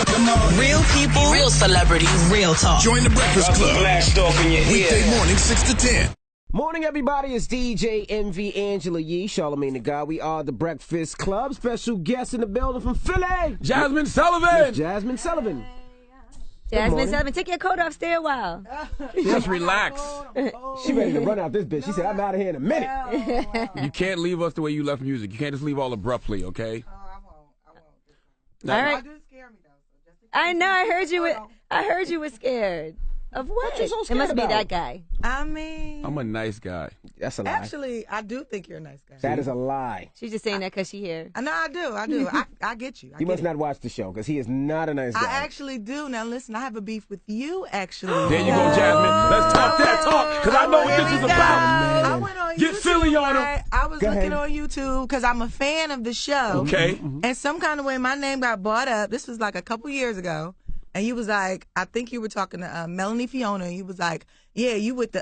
Real people, real celebrities, real talk. Join the Breakfast Club. Blast off in your Weekday ear. morning, 6 to 10. Morning, everybody. It's DJ MV Angela Yee, Charlamagne the God. We are the Breakfast Club. Special guest in the building from Philly, Jazmine Sullivan. Miss Jazmine Sullivan. Jazmine Sullivan, take your coat off, stay a while. Just relax. She ready to run out this bitch. She said, I'm out of here in a minute. You can't leave us the way you left music. You can't just leave all abruptly, okay? I won't. No. All right. I do scare me though. So just I know. I heard you were scared. Of what? you so It scared must be about? that guy. I mean, I'm a nice guy. That's a lie. actually, I do think you're a nice guy. That is a lie. She's just saying that because she here. No, I do. I get you. You must not watch the show because he is not a nice guy. I actually do. Now listen, I have a beef with you. Actually, There you go, Jazmine. Let's talk that talk, because I know what this is about. I went on Get YouTube, Philly on him. right? I was Go looking ahead. on YouTube because I'm a fan of the show. Okay. And some kind of way, my name got brought up. This was like a couple years ago. And you was like, I think you were talking to Melanie Fiona. And you was like, yeah, you with the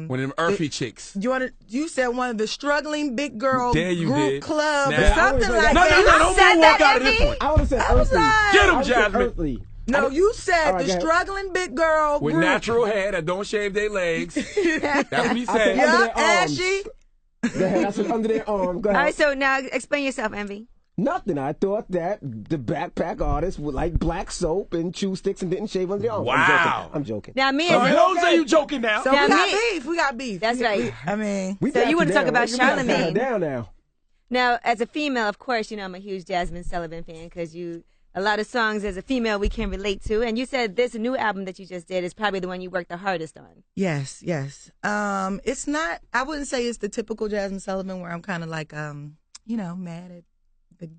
One of them earthy chicks. You said one of the struggling big girl There you group did. club Now- or something like No, that. no, don't said walk that, out of this Emmy. one. I would have said I was earthly. like- Get him, I would've said Jazmine. earthly. No, you said All right, the go ahead. struggling big girl With group. natural hair that don't shave their legs. That's what he I said said. under Yeah, their arms. ashy. Go ahead. I said under their arm. Go All ahead. right, so now explain yourself, Envy. Nothing. I thought that the backpack artists would like black soap and chew sticks and didn't shave under their arms. Wow. I'm joking. Now, me So as a, don't say you joking now. So Now we got me- beef. We got beef. That's right. I mean, We So back you wanna down, talk about right? We gotta calm Charlamagne. down now. Now, as a female, of course, you know I'm a huge Jazmine Sullivan fan because a lot of songs as a female we can relate to. And you said this new album that you just did is probably the one you worked the hardest on. yes. It's not. I wouldn't say it's the typical Jazmine Sullivan where I'm kind of like, mad at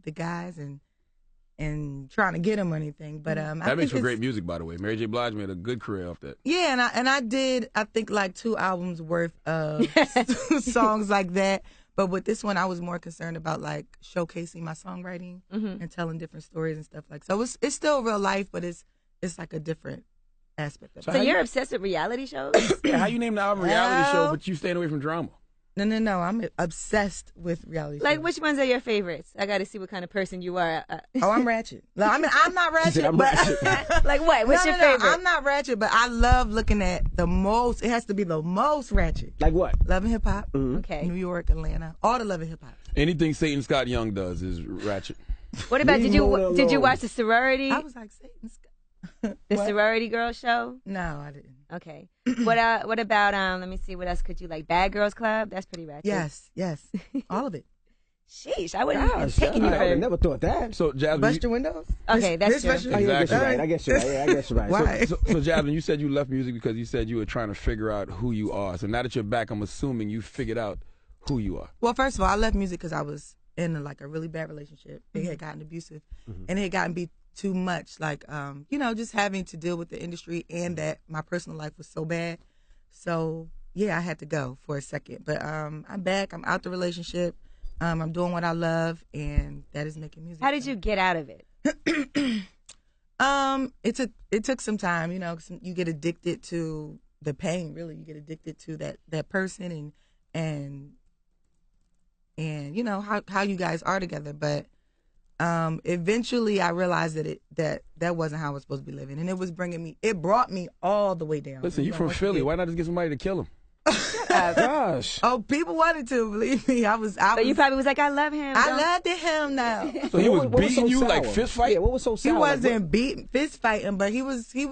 the guys and trying to get them or anything. But I That makes think for great music, by the way. Mary J. Blige made a good career off that. Yeah, and I did. I think like 2 albums worth of songs like that. But with this one, I was more concerned about like showcasing my songwriting and telling different stories and stuff like. So it's still real life, but it's like a different aspect of So it. you're obsessed with reality shows? Yeah, how you name the album reality Well- show, but you staying away from drama? No. I'm obsessed with reality Like, shows. which ones are your favorites? I got to see what kind of person you are. Oh, I'm ratchet. No, I mean, I'm not ratchet. said, "I'm but ratchet." Like what? What's no, your no, favorite? I'm not ratchet, but I love looking at the most. It has to be the most ratchet. Like what? Love and Hip Hop, Okay. New York, Atlanta, all the Love and Hip Hop. Anything Satan Scott Young does is ratchet. What about Leave did Mona you alone. watch the sorority I was like, Satan's. the sorority girl show? No, I didn't. Okay. What about let me see, what else could you like? Bad Girls Club? That's pretty ratchet. Yes, all of it. Sheesh, I wouldn't have Gosh, taken you I would have for. never thought that. So, Jasmine, Bust your windows. Okay, that's true. special- Oh, yeah, I guess you're Exactly. right. I guess you're right. Yeah, I guess you're right. Why? So Jasmine, you said you left music because you said you were trying to figure out who you are. So now that you're back, I'm assuming you figured out who you are. Well, first of all, I left music because I was in like a really bad relationship. It had gotten abusive, and it had gotten be too much. Like, just having to deal with the industry and that my personal life was so bad. So yeah, I had to go for a second. But I'm back. I'm out the relationship. I'm doing what I love, and that is making music. How did you get out of it? It took some time. You know, 'cause you get addicted to the pain. Really, you get addicted to that person and you know how you guys are together. But eventually, I realized that wasn't how I was supposed to be living, and it brought me all the way down. Listen, you from Philly. Why not just get somebody to kill him? Gosh. Oh, people wanted to, believe me. But you probably was like, I love him. I don't- loved him now. So he was What beating so you sour? like fist fight? Yeah, what was so He sour? wasn't beating, fist fighting, but he was, you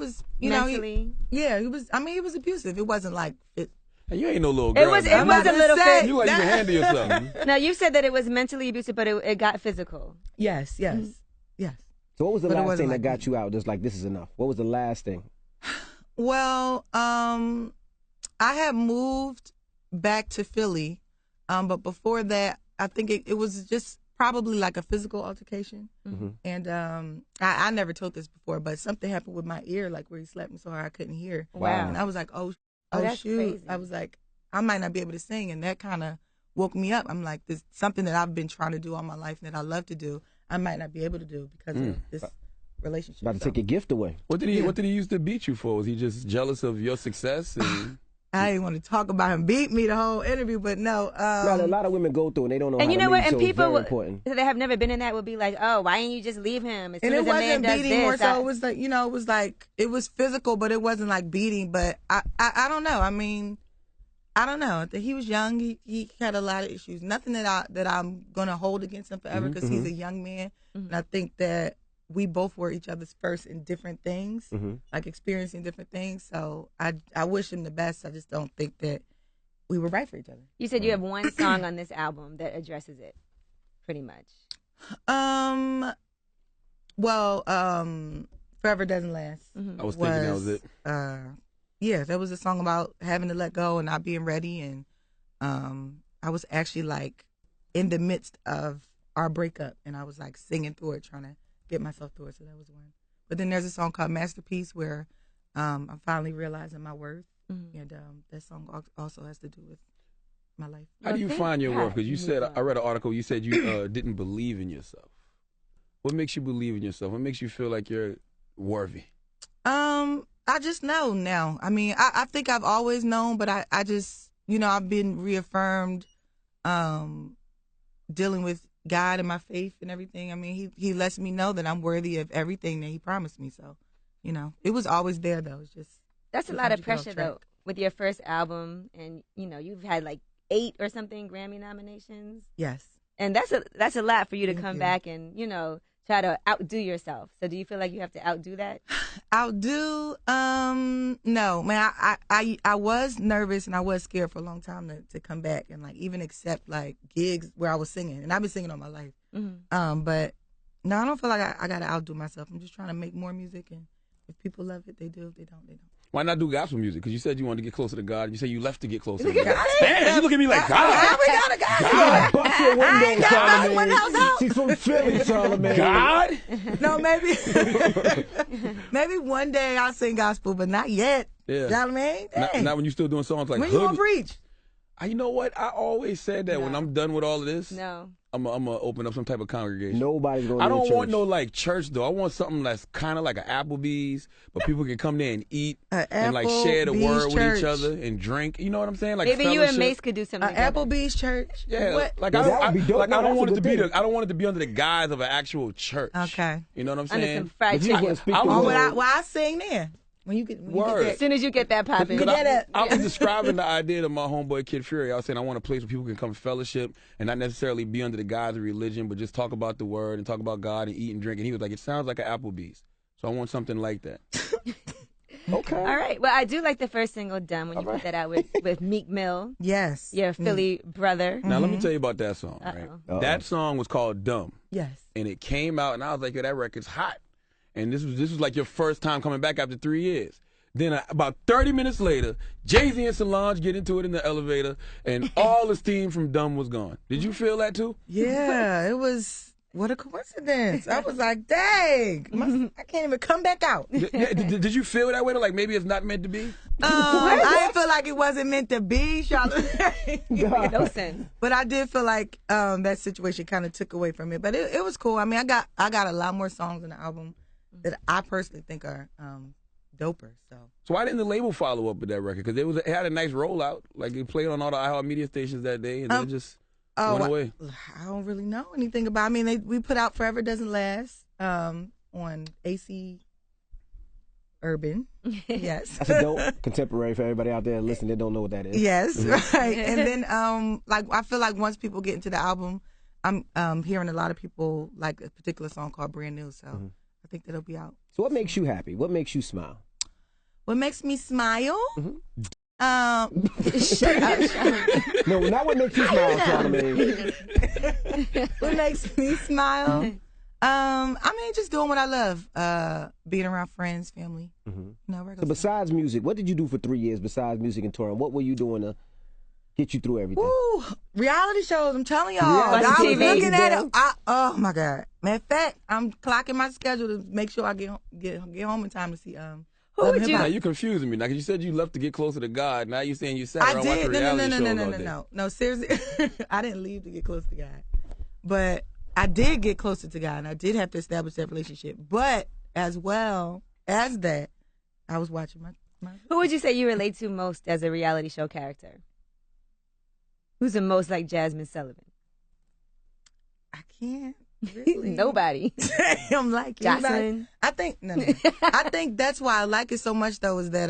know, Mentally. he was. I mean, he was abusive. It wasn't like it. And you ain't no little girl. It was man. a little say- bit. You like you can handle yourself. No, you said that it was mentally abusive, but it got physical. Yes. So what was the But it last wasn't thing like that got that. you out? Just like, this is enough. What was the last thing? Well, I had moved back to Philly, but before that, I think it was just probably like a physical altercation. And I never told this before, but something happened with my ear, like where he slapped me so hard I couldn't hear. Wow. And I was like, oh that's shoot. crazy. I was like, I might not be able to sing, and that kind of woke me up. I'm like, this something that I've been trying to do all my life and that I love to do, I might not be able to do because of this relationship. About to So- take your gift away. What did he used to beat you for? Was he just jealous of your success? And I didn't want to talk about him. Beat me the whole interview, but no. A lot of women go through and they don't know And how you to know leave, what? And so it's people very important. that have never been in that would be like, oh, why didn't you just leave him? As soon And it as a man wasn't does beating this, more so. It was like, you know, it was physical, but it wasn't like beating. But I don't know. I mean, I don't know. He was young. He had a lot of issues. Nothing that I'm gonna hold against him forever because he's a young man. And I think that we both were each other's first in different things, like experiencing different things. So I wish him the best. I just don't think that we were right for each other. You said you have one song on this album that addresses it, pretty much. Well, Forever Doesn't Last. I was thinking that was it. Yeah, that was a song about having to let go and not being ready. And I was actually like in the midst of our breakup, and I was like singing through it, trying to get myself through it. So that was one. But then there's a song called Masterpiece where I'm finally realizing my worth. And that song also has to do with my life. How do you find your worth? Because you said, I read an article, you said you didn't believe in yourself. What makes you believe in yourself? What makes you feel like you're worthy? I just know now. I mean, I think I've always known, but I just, you know, I've been reaffirmed dealing with God and my faith and everything. I mean, he lets me know that I'm worthy of everything that he promised me. So, you know, it was always there, though. It's just... That's a lot of pressure, though, with your first album. And, you know, you've had like 8 or something Grammy nominations. Yes. And that's a lot for you to come back and, you know, try to outdo yourself. So do you feel like you have to outdo that? Outdo? No, man. I was nervous and I was scared for a long time to come back and like even accept like gigs where I was singing, and I've been singing all my life. But no, I don't feel like I gotta outdo myself. I'm just trying to make more music, and if people love it, they do. If they don't, they don't. Why not do gospel music? Because you said you wanted to get closer to God. You said you left to get closer to God. Damn, you look at me like God. We got a God. Bust your window, Charlamagne. She's from Philly, Charlamagne. God? No, maybe one day I'll sing gospel, but not yet. Yeah. Charlamagne, not when you're still doing songs like when you gonna preach? You know what? I always said that when I'm done with all of this, I'm gonna open up some type of congregation. Nobody's going to I don't church. want no like church though. I want something that's kind of like an Applebee's, but people can come there and eat and like share the word with each other and drink. You know what I'm saying? Like maybe fellowship. you and Mace could do something together. Applebee's church. Yeah, What? like Yeah, I that would be dope. like No, I don't that's want a it to good be thing. I don't want it to be under the guise of an actual church. Okay. You know what I'm Under saying? some fried But you chicken. wanna speak I the was- word. Well, I sing there. When you get Word. As soon as you get that popping. I was describing the idea to my homeboy Kid Fury. I was saying I want a place where people can come fellowship and not necessarily be under the guise of religion, but just talk about the word and talk about God and eat and drink. And he was like, it sounds like an Applebee's. So I want something like that. Okay. All right. Well, I do like the first single, Dumb, when you put that out with Meek Mill, Yes. your Philly brother. Now, let me tell you about that song, right? That song was called Dumb. Yes. And it came out, and I was like, yo, that record's hot. And this was like your first time coming back after 3 years. Then about 30 minutes later, Jay-Z and Solange get into it in the elevator, and all the steam from Dumb was gone. Did you feel that too? Yeah, it was. What a coincidence. I was like, dang, I can't even come back out. Did you feel that way? Like maybe it's not meant to be? I didn't feel like it wasn't meant to be, Charlotte. No sense. But I did feel like that situation kind of took away from it. But it was cool. I mean, I got a lot more songs in the album that I personally think are doper. So why didn't the label follow up with that record? Because it had a nice rollout. Like it played on all the iHeart media stations that day, and then it just went away. I don't really know anything about. I mean, we put out Forever Doesn't Last on AC Urban. Yes, That's a dope contemporary for everybody out there listening that don't know what that is. yes, right. And then like I feel like once people get into the album, I'm hearing a lot of people like a particular song called Brand New. So I think that'll be out. So what makes you happy? What makes you smile? What makes me smile? Shut up, Charlotte. No, not what makes you smile, Charlamagne. What makes me smile? I mean, just doing what I love. Being around friends, family. You know, regular So besides music, what did you do for 3 years besides music and touring? What were you doing to get you through everything? Ooh, reality shows. I'm telling y'all. Reality I was TV. looking at it. Oh my God. Matter of fact, I'm clocking my schedule to make sure I get home in time to see. Who would you? Now you're confusing me. Now, 'cause you said you left to get closer to God. Now you're saying you sat around watching reality shows all day. No. Seriously, I didn't leave to get close to God, but I did get closer to God, and I did have to establish that relationship. But as well as that, I was watching Who would you say you relate to most as a reality show character? Who's the most like Jazmine Sullivan? I can't really. Nobody. I'm like Jazmine. I think no. I think that's why I like it so much though is that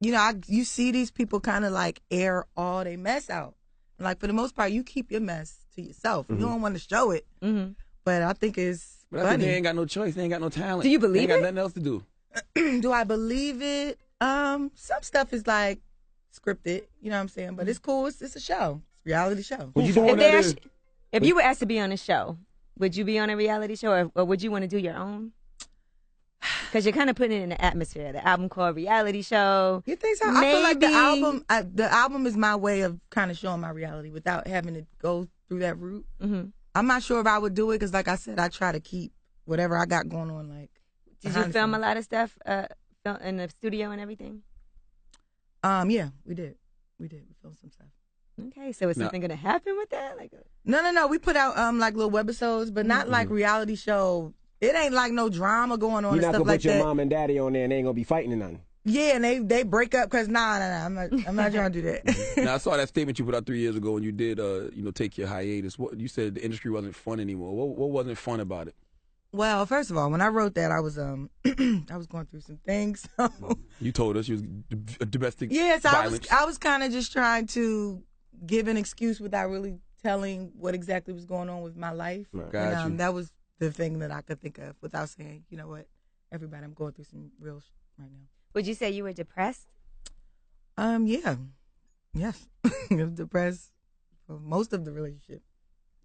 you know, you see these people kind of like air all they mess out. Like for the most part, you keep your mess to yourself. You don't want to show it. But I think it's But I think funny. they ain't got no choice. They ain't got no talent. Do you believe they ain't it? got nothing else to do. Do I believe it? Some stuff is like scripted, you know what I'm saying? But it's cool. It's a show. It's a reality show. What you If, doing they that is? if you were asked to be on a show, would you be on a reality show or would you want to do your own? Because you're kind of putting it in the atmosphere. The album called Reality Show. You think so? I feel like Maybe. the album is my way of kind of showing my reality without having to go through that route. I'm not sure if I would do it because, like I said, I try to keep whatever I got going on. Like, Did you film a lot of stuff in the studio and everything? Yeah, we did. We filmed some stuff. Okay, so is something going to happen with that? Like, No. We put out like little webisodes, but not like reality show. It ain't like no drama going on You're and not stuff gonna like put your that. mom and daddy on there and they ain't gonna be fighting or nothing. Yeah, and they break up because nah, I'm not trying to do that. Now I saw that statement you put out 3 years ago when you did, take your hiatus. What you said the industry wasn't fun anymore. What wasn't fun about it? Well, first of all, when I wrote that, I was I was going through some things. So. You told us you was domestic Yes, violence. I was kind of just trying to give an excuse without really telling what exactly was going on with my life. Right. Got you. That was the thing that I could think of without saying, you know what, everybody, I'm going through some real right now. would you say you were depressed? Yeah. Yes. I was depressed for most of the relationship.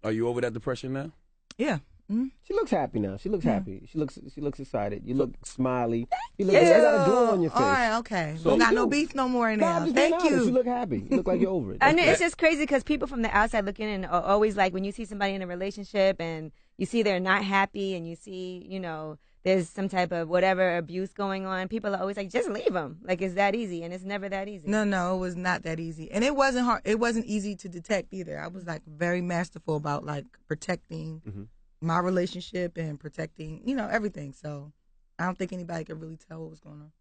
Are you over that depression now? Yeah. Mm-hmm. She looks happy now. She looks happy. She looks excited. You look smiley. You Yeah. got a glow on your face. All right, okay. So Don't got you no do. beef no more No, now. I'm just being Thank honest. you. You look happy. You look like you're over it. I know it's just crazy because people from the outside looking in are always like, when you see somebody in a relationship and you see they're not happy and you see, there's some type of whatever abuse going on, people are always like, just leave them. Like, it's that easy, and it's never that easy. No, it was not that easy. And it wasn't hard. It wasn't easy to detect either. I was like very masterful about like protecting my relationship and protecting, everything. So I don't think anybody could really tell what was going on.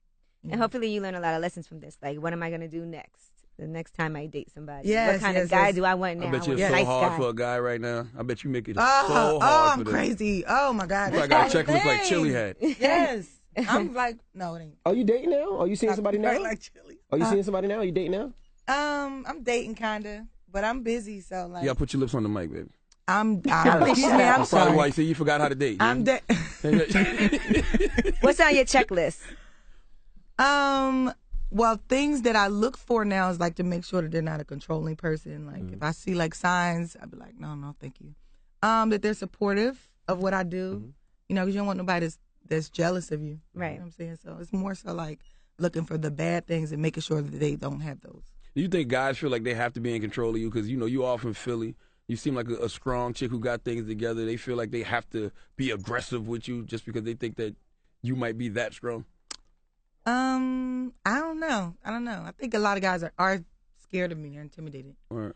And hopefully you learn a lot of lessons from this. Like, what am I going to do next? The next time I date somebody. Yes, what kind yes, of guy yes. do I want now? I bet you want it's a so nice hard guy. for a guy right now. I bet you make it so Oh, hard I'm for this. crazy. Oh my God. I got a checklist like Chili had. Yes. I'm like, no, it ain't. Are you dating now? Are you seeing somebody now? Like chili. Are you seeing somebody now? Are you dating now? I'm dating kinda, but I'm busy, so like You gotta put your lips on the mic, baby. excuse me, I'm That's probably sorry. why you say you forgot how to date. I'm What's on your checklist? Well, things that I look for now is like to make sure that they're not a controlling person. Like if I see like signs, I'd be like, no, thank you. That they're supportive of what I do, because you don't want nobody that's jealous of you. Right. You know what I'm saying? So it's more so like looking for the bad things and making sure that they don't have those. Do you think guys feel like they have to be in control of you? Because, you all from Philly. You seem like a strong chick who got things together. They feel like they have to be aggressive with you just because they think that you might be that strong. I don't know. I think a lot of guys are scared of me. They're intimidated. Right.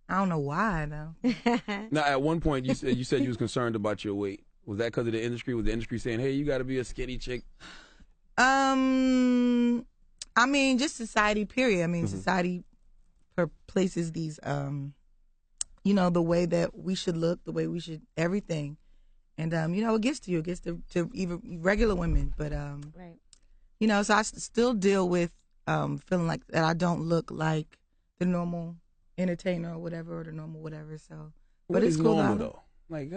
I don't know why though. Now, at one point, you said you was concerned about your weight. Was that because of the industry? Was the industry saying, "Hey, you got to be a skinny chick"? I mean, just society. Period. I mean, society places these, the way that we should look, the way we should everything, and it gets to you. It gets to even regular women, but Right. So I still deal with feeling like that I don't look like the normal entertainer or whatever, or the normal whatever. So, What it's is cool normal though. though? Like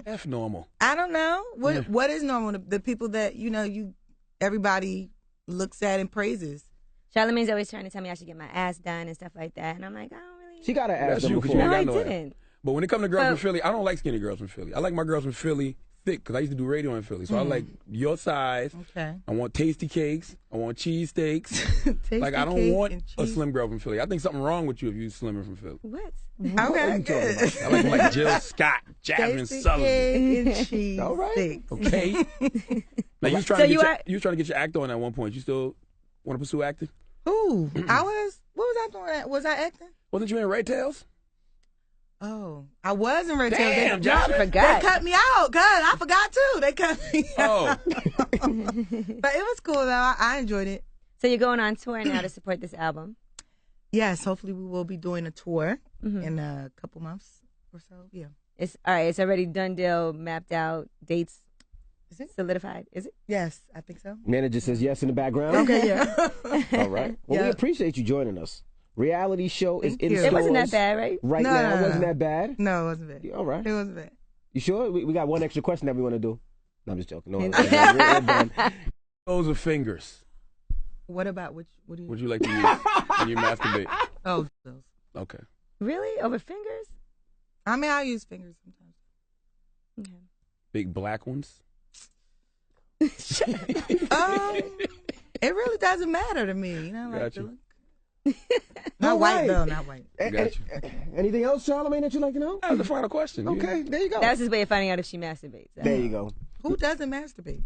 F normal. I don't know what is normal. The people that everybody looks at and praises. Charlamagne's always trying to tell me I should get my ass done and stuff like that, and I'm like, I don't really. She got her ass That's done you, 'cause before. you No, ain't I got no ass. didn't. But when it comes to girls So- from Philly, I don't like skinny girls from Philly. I like my girls from Philly thick because I used to do radio in Philly. So I like your size. Okay. I want tasty cakes. I want cheese steaks. Tasty Like I don't cake want and a cheese. slim girl from Philly. I think something wrong with you if you slimmer from Philly. What? Okay, good. I like them like Jill Scott, Jazmine Tasty Sullivan. cake and cheese All right. sticks. Okay. Now you was trying So to you you was trying to get your act on at one point. You still want to pursue acting? Ooh, I was. What was I doing? Was I acting? Wasn't you in Ray Tales? Oh, I was in Red Tail. Damn, They Jazmine. Forgot. cut me out, cuz I forgot too. They cut me out. Oh, But it was cool though. I enjoyed it. So you're going on tour now to support this album. Yes, hopefully we will be doing a tour in a couple months or so. Yeah. It's all right. It's already done deal, mapped out, dates. Is it solidified? Is it? Yes, I think so. Manager says yes in the background. Okay, yeah. All right. Well, we appreciate you joining us. Reality show is in you. stores. It wasn't that bad, right? Right now, it wasn't that bad. No, it wasn't bad. All right. It wasn't bad. You sure? We got one extra question that we want to do. No, I'm just joking. No, we're done. Those are fingers. What about which? What do you? Would you like to use when you masturbate? Oh, those. Okay. Really? Over fingers? I mean, I use fingers sometimes. Okay. Big black ones. It really doesn't matter to me. You know, like Got you. Not All white right. though, not white. Got you. Anything else, Charlamagne, that you'd like to know? That was the final question. Okay, there you go. That's his way of finding out if she masturbates. There you go. Who doesn't masturbate?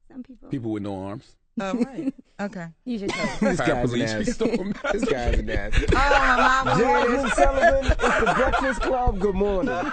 Some people. People with no arms. Oh, right. Okay. You should tell. This guy's an ass. This guy's an ass. Oh, my mom. Jazmine Sullivan, it's the Breakfast Club. Good morning.